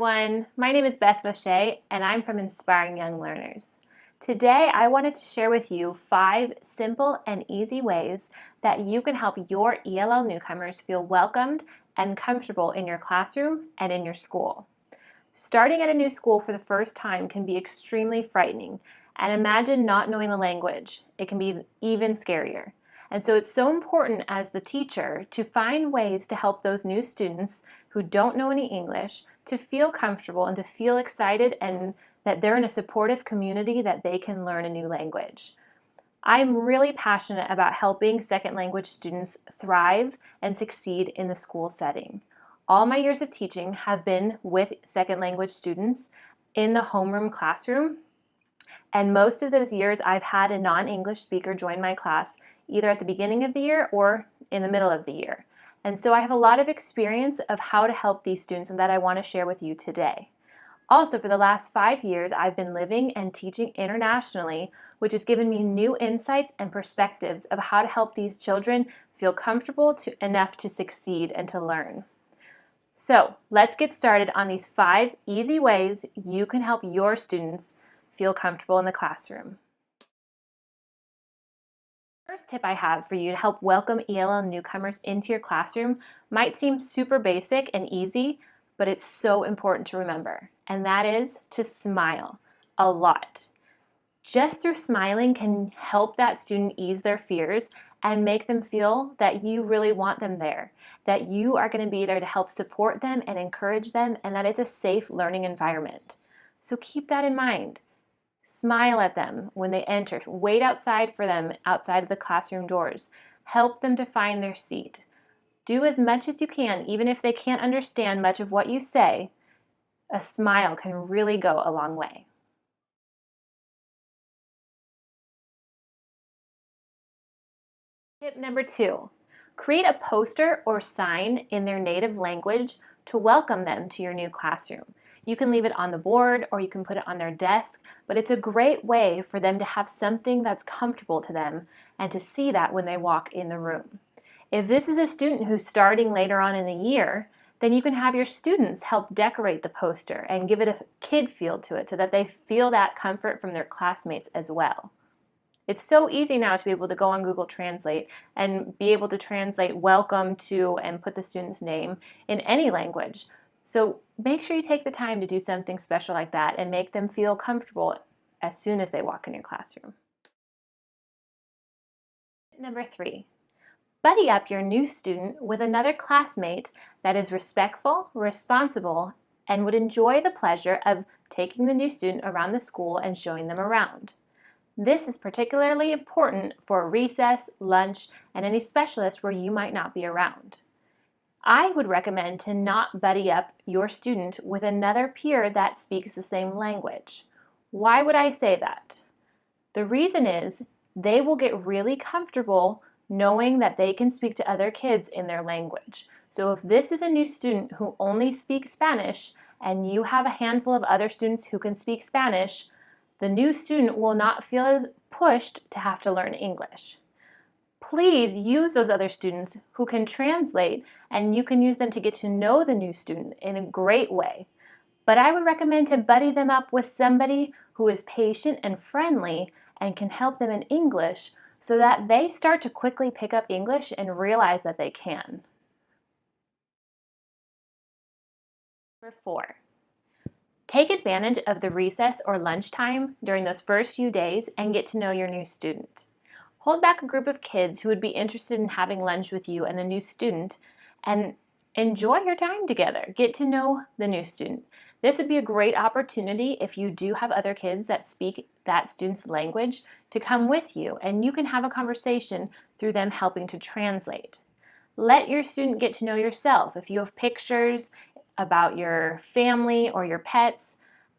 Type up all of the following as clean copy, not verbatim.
everyone. My name is Beth Boucher, and I'm from Inspiring Young Learners. Today, I wanted to share with you 5 simple and easy ways that you can help your ELL newcomers feel welcomed and comfortable in your classroom and in your school. Starting at a new school for the first time can be extremely frightening, and imagine not knowing the language. It can be even scarier. And so it's so important as the teacher to find ways to help those new students who don't know any English to feel comfortable and to feel excited and that they're in a supportive community that they can learn a new language. I'm really passionate about helping second language students thrive and succeed in the school setting. All my years of teaching have been with second language students in the homeroom classroom, and most of those years I've had a non-English speaker join my class either at the beginning of the year or in the middle of the year. And so I have a lot of experience of how to help these students and that I want to share with you today. Also, for the last 5 years, I've been living and teaching internationally, which has given me new insights and perspectives of how to help these children feel comfortable enough to succeed and to learn. So let's get started on these 5 easy ways you can help your students feel comfortable in the classroom. First tip I have for you to help welcome ELL newcomers into your classroom might seem super basic and easy, but it's so important to remember, and that is to smile a lot. Just through smiling can help that student ease their fears and make them feel that you really want them there, that you are going to be there to help support them and encourage them, and that it's a safe learning environment. So keep that in mind. Smile at them when they enter. Wait outside for them outside of the classroom doors. Help them to find their seat. Do as much as you can, even if they can't understand much of what you say. A smile can really go a long way. Tip number 2, create a poster or sign in their native language to welcome them to your new classroom. You can leave it on the board or you can put it on their desk, but it's a great way for them to have something that's comfortable to them and to see that when they walk in the room. If this is a student who's starting later on in the year, then you can have your students help decorate the poster and give it a kid feel to it so that they feel that comfort from their classmates as well. It's so easy now to be able to go on Google Translate and be able to translate welcome to and put the student's name in any language. So make sure you take the time to do something special like that and make them feel comfortable as soon as they walk in your classroom. Number 3, buddy up your new student with another classmate that is respectful, responsible, and would enjoy the pleasure of taking the new student around the school and showing them around. This is particularly important for recess, lunch, and any specialist where you might not be around. I would recommend to not buddy up your student with another peer that speaks the same language. Why would I say that? The reason is they will get really comfortable knowing that they can speak to other kids in their language. So if this is a new student who only speaks Spanish and you have a handful of other students who can speak Spanish, the new student will not feel as pushed to have to learn English. Please use those other students who can translate, and you can use them to get to know the new student in a great way. But I would recommend to buddy them up with somebody who is patient and friendly and can help them in English so that they start to quickly pick up English and realize that they can. Number 4, take advantage of the recess or lunchtime during those first few days and get to know your new student. Hold back a group of kids who would be interested in having lunch with you and the new student and enjoy your time together. Get to know the new student. This would be a great opportunity if you do have other kids that speak that student's language to come with you, and you can have a conversation through them helping to translate. Let your student get to know yourself. If you have pictures about your family or your pets,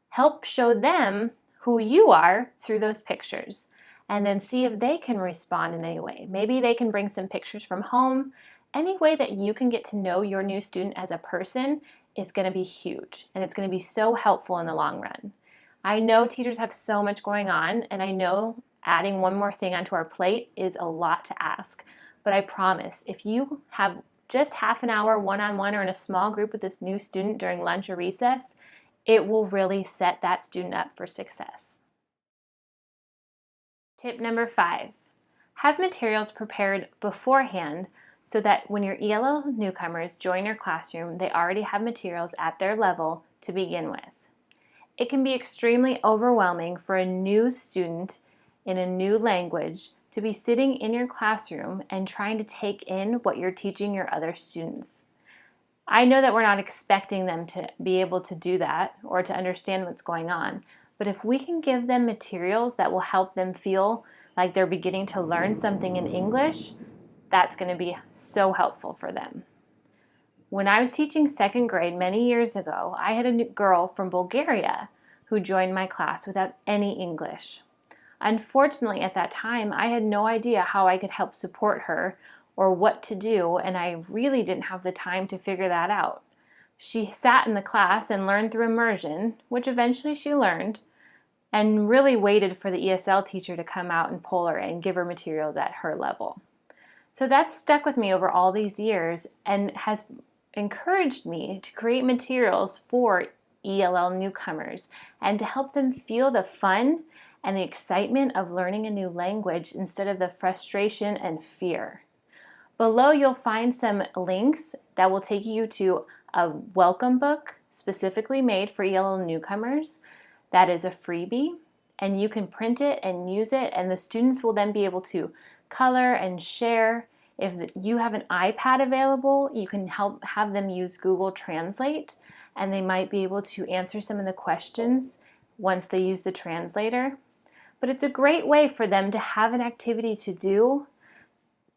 help show them who you are through those pictures. And then see if they can respond in any way. Maybe they can bring some pictures from home. Any way that you can get to know your new student as a person is going to be huge, and it's going to be so helpful in the long run. I know teachers have so much going on, and I know adding one more thing onto our plate is a lot to ask, but I promise if you have just half an hour one-on-one or in a small group with this new student during lunch or recess, it will really set that student up for success. Tip number 5, have materials prepared beforehand so that when your ELL newcomers join your classroom, they already have materials at their level to begin with. It can be extremely overwhelming for a new student in a new language to be sitting in your classroom and trying to take in what you're teaching your other students. I know that we're not expecting them to be able to do that or to understand what's going on, but if we can give them materials that will help them feel like they're beginning to learn something in English, that's going to be so helpful for them. When I was teaching second grade many years ago, I had a girl from Bulgaria who joined my class without any English. Unfortunately, at that time, I had no idea how I could help support her or what to do, and I really didn't have the time to figure that out. She sat in the class and learned through immersion, which eventually she learned, and really waited for the ESL teacher to come out and pull her and give her materials at her level. So that's stuck with me over all these years and has encouraged me to create materials for ELL newcomers and to help them feel the fun and the excitement of learning a new language instead of the frustration and fear. Below you'll find some links that will take you to a welcome book specifically made for ELL newcomers. That is a freebie, and you can print it and use it, and the students will then be able to color and share. If you have an iPad available, you can have them use Google Translate, and they might be able to answer some of the questions once they use the translator. But it's a great way for them to have an activity to do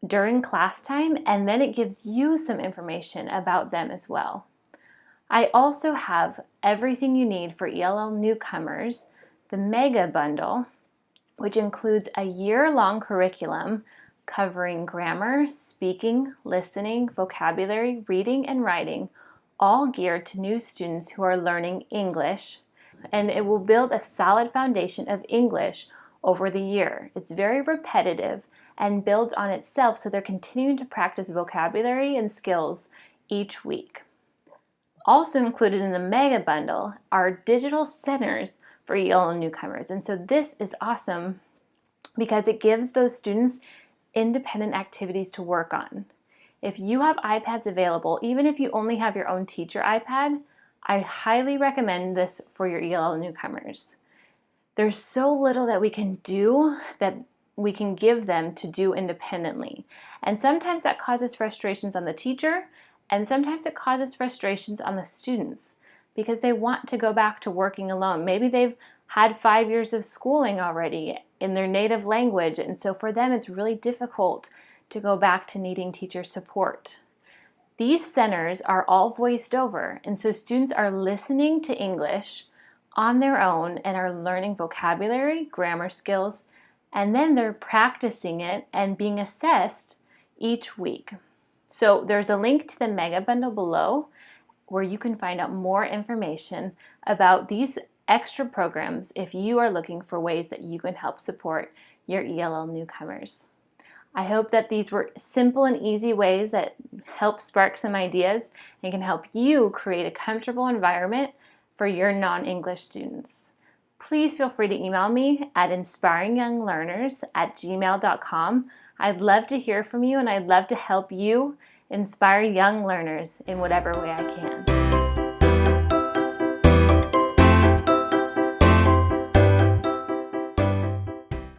during class time, and then it gives you some information about them as well. I also have everything you need for ELL newcomers, the Mega Bundle, which includes a year-long curriculum covering grammar, speaking, listening, vocabulary, reading, and writing, all geared to new students who are learning English, and it will build a solid foundation of English over the year. It's very repetitive and builds on itself, so they're continuing to practice vocabulary and skills each week. Also included in the Mega Bundle are digital centers for ELL newcomers, and so this is awesome because it gives those students independent activities to work on. If you have iPads available, even if you only have your own teacher iPad, I highly recommend this for your ELL newcomers. There's so little that we can do that we can give them to do independently. And sometimes that causes frustrations on the teacher, and sometimes it causes frustrations on the students because they want to go back to working alone. Maybe they've had 5 years of schooling already in their native language, and so for them it's really difficult to go back to needing teacher support. These centers are all voiced over, and so students are listening to English on their own and are learning vocabulary, grammar skills, and then they're practicing it and being assessed each week. So there's a link to the Mega Bundle below where you can find out more information about these extra programs if you are looking for ways that you can help support your ELL newcomers. I hope that these were simple and easy ways that help spark some ideas and can help you create a comfortable environment for your non-English students. Please feel free to email me at inspiringyounglearners@gmail.com. I'd love to hear from you, and I'd love to help you inspire young learners in whatever way I can.